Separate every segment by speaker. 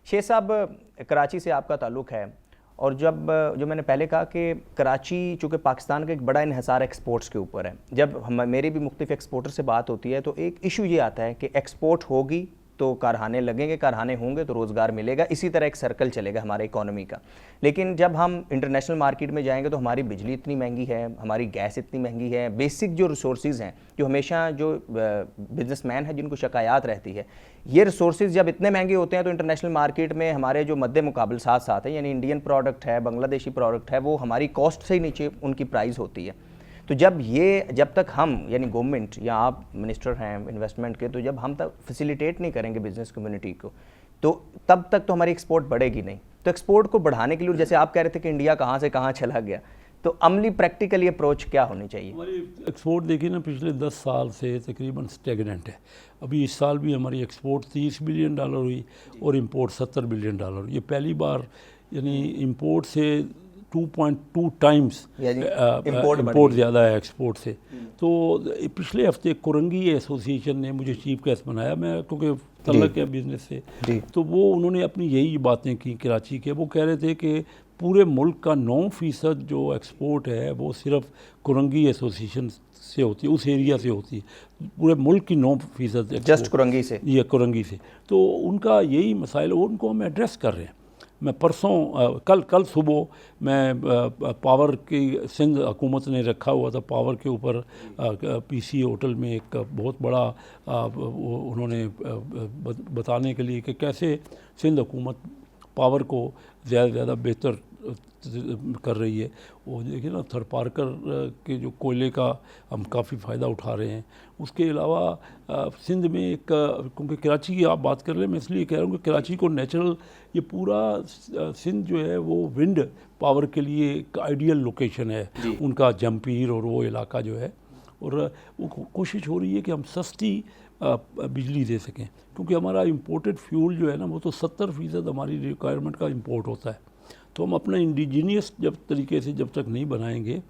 Speaker 1: शेख साहब, कराची से आपका ताल्लुक़ है और जब जो मैंने पहले कहा कि कराची चूँकि पाकिस्तान का एक बड़ा इन्हिसार एक्सपोर्ट्स के ऊपर है, जब मेरी भी मुख्तलिफ एक्सपोर्टर से बात होती है तो एक इशू ये आता है कि एक्सपोर्ट होगी तो कारखाने लगेंगे, कारखाने होंगे तो रोज़गार मिलेगा, इसी तरह एक सर्कल चलेगा हमारे इकोनॉमी का। लेकिन जब हम इंटरनेशनल मार्केट में जाएंगे तो हमारी बिजली इतनी महंगी है, हमारी गैस इतनी महंगी है, बेसिक जो रिसोर्सेज हैं, जो हमेशा जो बिजनेसमैन है जिनको शिकायत रहती है, ये रिसोर्सेज जब इतने महंगे होते हैं तो इंटरनेशनल मार्केट में हमारे जो मद्दे मुकाबल साथ साथ है, यानी इंडियन प्रोडक्ट है, बांग्लादेशी प्रोडक्ट है, वो हमारी कॉस्ट से ही नीचे उनकी प्राइस होती है। तो जब तक हम यानी गवर्नमेंट या आप मिनिस्टर हैं इन्वेस्टमेंट के, तो जब हम तक फैसिलिटेट नहीं करेंगे बिजनेस कम्युनिटी को, तो तब तक तो हमारी एक्सपोर्ट बढ़ेगी नहीं। तो एक्सपोर्ट को बढ़ाने के लिए, जैसे आप कह रहे थे कि इंडिया कहाँ से कहाँ चला गया, तो अमली प्रैक्टिकली अप्रोच क्या होनी चाहिए?
Speaker 2: हमारी एक्सपोर्ट देखिए ना, पिछले 10 साल से तकरीबन स्टेगनेंट है। अभी इस साल भी हमारी एक्सपोर्ट $30 बिलियन हुई और इंपोर्ट $70 बिलियन। ये पहली बार यानी इंपोर्ट से 2.2 टाइम्स इंपोर्ट ज़्यादा है एक्सपोर्ट से। तो पिछले हफ्ते कुरंगी एसोसिएशन ने मुझे चीफ गेस्ट बनाया, मैं क्योंकि तल्लक है बिजनेस से, तो वो उन्होंने अपनी यही बातें की कराची के। वो कह रहे थे कि पूरे मुल्क का 9% जो एक्सपोर्ट है वो सिर्फ कुरंगी एसोसिएशन से होती है, उस एरिया से होती है। पूरे मुल्क की 9%
Speaker 1: जस्ट कुरंगी से,
Speaker 2: ये कुरंगी से। तो उनका यही मसाइल, उनको हम एड्रेस कर रहे हैं। मैं परसों कल सुबह मैं पावर की सिंध हुकूमत ने रखा हुआ था, पावर के ऊपर पीसी होटल में एक बहुत बड़ा उन्होंने बताने के लिए कि कैसे सिंध हुकूमत पावर को ज़्यादा से ज़्यादा बेहतर कर रही है। वो देखिए ना, थर्ड पार्कर के जो कोयले का हम काफ़ी फ़ायदा उठा रहे हैं। उसके अलावा सिंध में एक, क्योंकि कराची की आप बात कर रहे हैं, मैं इसलिए कह रहा हूँ कि कराची को नेचुरल, ये पूरा सिंध जो है वो विंड पावर के लिए एक आइडियल लोकेशन है उनका, जमपीर और वो इलाका जो है। और वो कोशिश हो रही है कि हम सस्ती बिजली दे सकें, क्योंकि हमारा इंपोर्टेड फ्यूल जो है ना, वो तो 70% हमारी रिक्वायरमेंट का इंपोर्ट होता है। तो हम अपना इंडिजीनियस जब तरीके से जब तक नहीं बनाएंगे,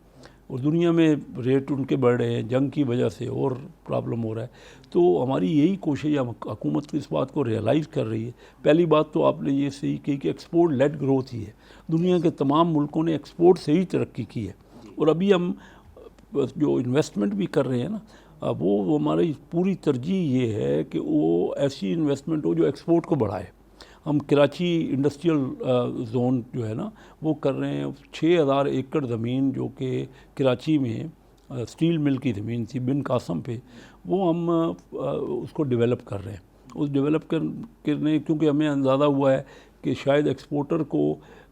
Speaker 2: और दुनिया में रेट उनके बढ़ रहे हैं, जंग की वजह से और प्रॉब्लम हो रहा है, तो हमारी यही कोशिश है। हुकूमत इस बात को रियलाइज़ कर रही है। पहली बात तो आपने ये सही कही कि एक्सपोर्ट लेड ग्रोथ ही है। दुनिया के तमाम मुल्कों ने एक्सपोर्ट से ही तरक्की की है। और अभी हम जो इन्वेस्टमेंट भी कर रहे हैं ना, वो हमारी पूरी तरजीह ये है कि वो ऐसी इन्वेस्टमेंट हो जो एक्सपोर्ट को बढ़ाए। हम कराची इंडस्ट्रियल जोन जो है ना, वो कर रहे हैं। 6000 एकड़ ज़मीन जो कि कराची में स्टील मिल की ज़मीन थी बिन कासम पे, वो हम उसको डेवलप कर रहे हैं। उस डेवलप करने, क्योंकि हमें अंदाज़ा हुआ है कि शायद एक्सपोर्टर को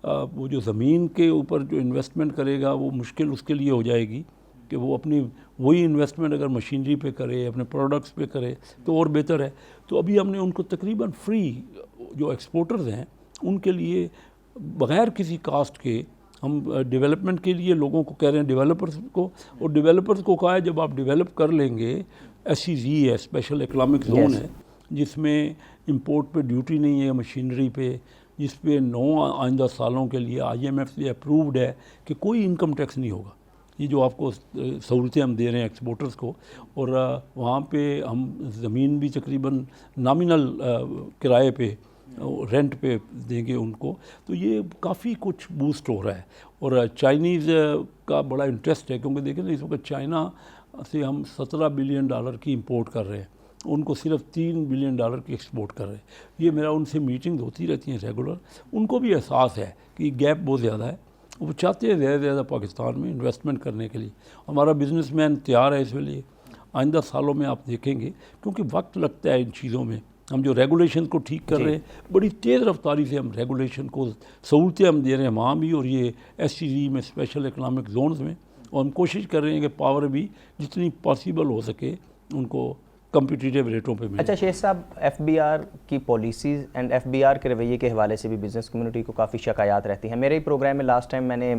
Speaker 2: वो जो ज़मीन के ऊपर जो इन्वेस्टमेंट करेगा वो मुश्किल उसके लिए हो जाएगी कि वो अपनी वही इन्वेस्टमेंट अगर मशीनरी पे करे, अपने प्रोडक्ट्स पे करे तो और बेहतर है। तो अभी हमने उनको तकरीबन फ्री, जो एक्सपोर्टर्स हैं उनके लिए बग़ैर किसी कास्ट के हम डेवलपमेंट के लिए लोगों को कह रहे हैं, डेवलपर्स को। और डेवलपर्स को कहा है जब आप डेवलप कर लेंगे, SEZ है, स्पेशल इकनॉमिक जोन है, जिसमें इंपोर्ट पे ड्यूटी नहीं है मशीनरी पे, जिस पे 9 आइंदा सालों के लिए IMF से अप्रूव्ड है कि कोई इनकम टैक्स नहीं होगा। ये जो आपको सहूलतें हम दे रहे हैं एक्सपोर्टर्स को, और वहाँ पे हम ज़मीन भी तकरीबन नॉमिनल किराए पे, रेंट पे देंगे उनको। तो ये काफ़ी कुछ बूस्ट हो रहा है। और चाइनीज़ का बड़ा इंटरेस्ट है, क्योंकि देखिए ना, इस वक्त चाइना से हम $17 बिलियन की इंपोर्ट कर रहे हैं, उनको सिर्फ $3 बिलियन की एक्सपोर्ट कर रहे हैं। ये मेरा उनसे मीटिंग होती रहती हैं रेगुलर। उनको भी एहसास है कि गैप बहुत ज़्यादा है, वो चाहते हैं ज़्यादा से ज़्यादा पाकिस्तान में इन्वेस्टमेंट करने के लिए। हमारा बिजनेसमैन तैयार है इसके लिए। आइंदा सालों में आप देखेंगे, क्योंकि वक्त लगता है इन चीज़ों में, हम जो रेगुलेशन को ठीक कर रहे हैं, बड़ी तेज़ रफ्तारी से हम रेगुलेशन को सहूलतें हम दे रहे हैं वहाँ भी, और ये SEZ में, स्पेशल इकनॉमिक जोन्स में। और हम कोशिश कर रहे हैं कि पावर भी जितनी पॉसिबल हो सके उनको कम्पिटिटिव रेटों पे मिले।
Speaker 1: अच्छा शेख साहब, FBR की पॉलिसीज़ एंड FBR के रवैये के हवाले से भी बिज़नेस कम्युनिटी को काफ़ी शिकायत रहती हैं। मेरे ही प्रोग्राम में लास्ट टाइम मैंने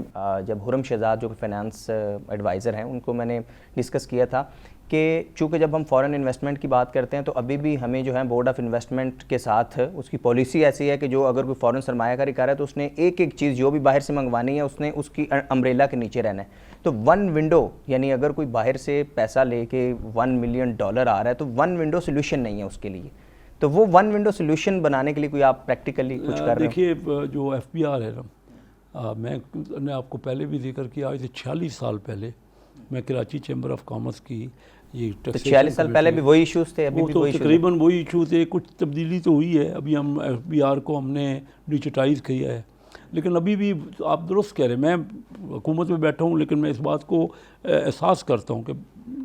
Speaker 1: जब हुरम शहजाद जो फाइनेंस एडवाइज़र हैं उनको मैंने डिस्कस किया था कि चूँकि जब हम फॉरेन इन्वेस्टमेंट की बात करते हैं तो अभी भी हमें जो है बोर्ड ऑफ इन्वेस्टमेंट के साथ उसकी पॉलिसी ऐसी है कि जो अगर कोई फॉरेन सरमायाकारी कर रहा है तो उसने एक एक चीज़ जो भी बाहर से मंगवानी है उसने उसकी अम्ब्रेला के नीचे रहना है। तो 1 विंडो, यानी अगर कोई बाहर से पैसा लेके $1 मिलियन आ रहा है तो 1 विंडो सोल्यूशन नहीं है उसके लिए। तो वो वन विंडो सोल्यूशन बनाने के लिए कोई आप प्रैक्टिकली कुछ कर रहे हो?
Speaker 2: देखिए जो FBR है ना, मैंने आपको पहले भी जिक्र किया, आज से 46 साल पहले मैं कराची चैम्बर ऑफ कॉमर्स की ये
Speaker 1: तो 46 साल पहले भी वही इश्यूज थे, अभी
Speaker 2: वो
Speaker 1: भी
Speaker 2: तो
Speaker 1: वही issues हैं?
Speaker 2: तकरीबन वही इशू थे, कुछ तब्दीली तो हुई है। अभी हम FBR को हमने डिजिटाइज किया है, लेकिन अभी भी आप दुरुस्त कह रहे हैं, मैं हुकूमत में बैठा हूँ, लेकिन मैं इस बात को एहसास करता हूँ कि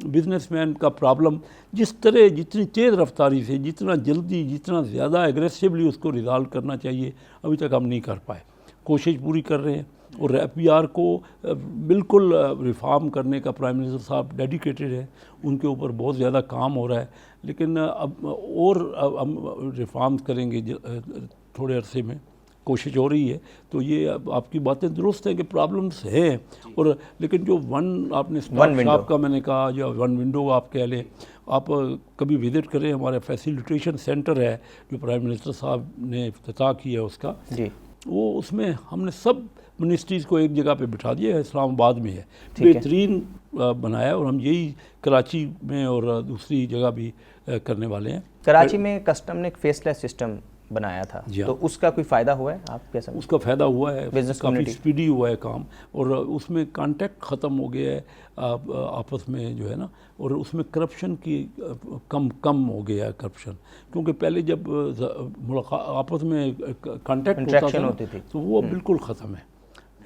Speaker 2: बिजनेसमैन का प्रॉब्लम जिस तरह, जितनी तेज़ रफ्तारी से, जितना जल्दी, जितना ज़्यादा एग्रेसिवली उसको रिजॉल्व करना चाहिए, अभी तक हम नहीं कर पाए। कोशिश पूरी कर रहे हैं और FBR को बिल्कुल रिफॉर्म करने का प्राइम मिनिस्टर साहब डेडिकेटेड है, उनके ऊपर बहुत ज़्यादा काम हो रहा है। लेकिन अब और हम रिफॉर्म्स करेंगे थोड़े अरसे में, कोशिश हो रही है। तो ये आपकी बातें दुरुस्त हैं कि प्रॉब्लम्स हैं, और लेकिन जो आपने स्टॉप शॉप का मैंने कहा, या वन विंडो आप कह लें, आप कभी विज़िट करें, हमारा फैसिलिटेशन सेंटर है जो प्राइम मिनिस्टर साहब ने इफ्तिताह किया है उसका जी, वो उसमें हमने सब मिनिस्ट्रीज़ को एक जगह पे बिठा दिया है, इस्लामाबाद में है, बेहतरीन बनाया, और हम यही कराची में और दूसरी जगह भी करने वाले हैं।
Speaker 1: कराची में कस्टम ने एक फेसलेस सिस्टम बनाया था, तो उसका कोई फ़ायदा हुआ है आप कैसे?
Speaker 2: उसका फ़ायदा हुआ है, काफ़ी स्पीडी हुआ है काम, और उसमें कांटेक्ट ख़त्म हो गया है आपस में जो है ना, और उसमें करप्शन की कम हो गया है करप्शन, क्योंकि पहले जब आपस में कांटेक्ट होता था तो वो बिल्कुल ख़त्म है।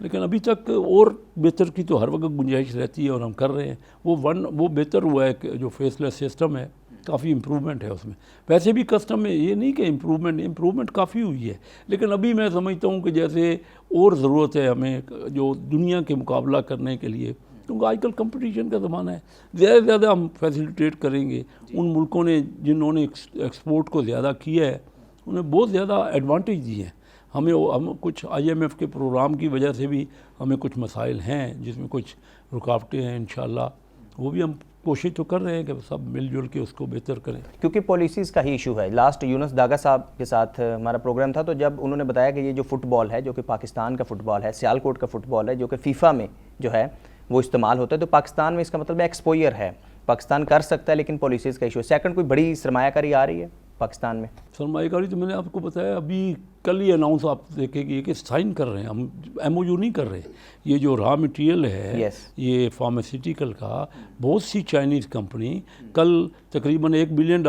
Speaker 2: लेकिन अभी तक और बेहतर की तो हर वक्त गुंजाइश रहती है, और हम कर रहे हैं। वो बेहतर हुआ है, जो फेसलेस सिस्टम है, काफ़ी इम्प्रूवमेंट है उसमें। वैसे भी कस्टम में ये नहीं कि इम्प्रूवमेंट काफ़ी हुई है, लेकिन अभी मैं समझता हूँ कि जैसे और ज़रूरत है हमें जो दुनिया के मुकाबला करने के लिए, क्योंकि आजकल कंपटीशन का ज़माना है, ज़्यादा से ज़्यादा हम फैसिलिटेट करेंगे। उन मुल्कों ने जिन्होंने एक्सपोर्ट को ज़्यादा किया है, उन्हें बहुत ज़्यादा एडवांटेज दिए हैं। हम कुछ IMF के प्रोग्राम की वजह से भी हमें कुछ मसाइल हैं, जिसमें कुछ रुकावटें हैं। इंशाल्लाह वो भी हम कोशिश तो कर रहे हैं कि सब मिलजुल के उसको बेहतर करें,
Speaker 1: क्योंकि पॉलिसीज़ का ही इशू है। लास्ट यूनुस दागा साहब के साथ हमारा प्रोग्राम था, तो जब उन्होंने बताया कि ये जो फुटबॉल है, जो कि पाकिस्तान का फुटबॉल है, सियालकोट का फुटबॉल है, जो कि फीफा में जो है वो इस्तेमाल होता है, तो पाकिस्तान में इसका मतलब एक्सपोजर है, पाकिस्तान कर सकता है, लेकिन पॉलिसीज़ का इशू है। सेकंड, कोई बड़ी सरमायाकारी आ रही है पाकिस्तान में?
Speaker 2: सरमायाकारी तो मैंने आपको बताया, अभी कल ही अनाउंस आप देखेंगे कि साइन कर रहे हैं हम, MOU नहीं कर रहे। ये जो रॉ मटेरियल है, ये फार्मास्यूटिकल का, बहुत सी चाइनीज़ कंपनी कल तकरीबन $1 बिलियन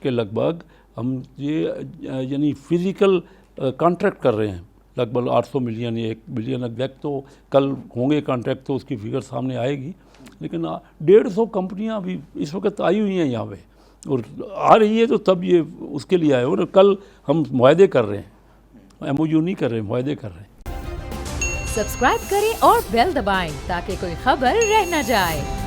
Speaker 2: के लगभग हम ये यानी फ़िज़िकल कॉन्ट्रैक्ट कर रहे हैं, लगभग 800 मिलियन या 1 बिलियन एग्जैक्ट तो कल होंगे कॉन्ट्रैक्ट, तो उसकी फिगर सामने आएगी। लेकिन 150 कंपनियाँ अभी इस वक्त आई हुई हैं यहाँ पे, और आ रही है, तो तब ये उसके लिए आए। और कल हम मुआहदे कर रहे हैं, MOU नहीं कर रहे, मुआहदे कर रहे हैं।
Speaker 3: सब्सक्राइब करें और बेल दबाएं ताकि कोई खबर रह न जाए।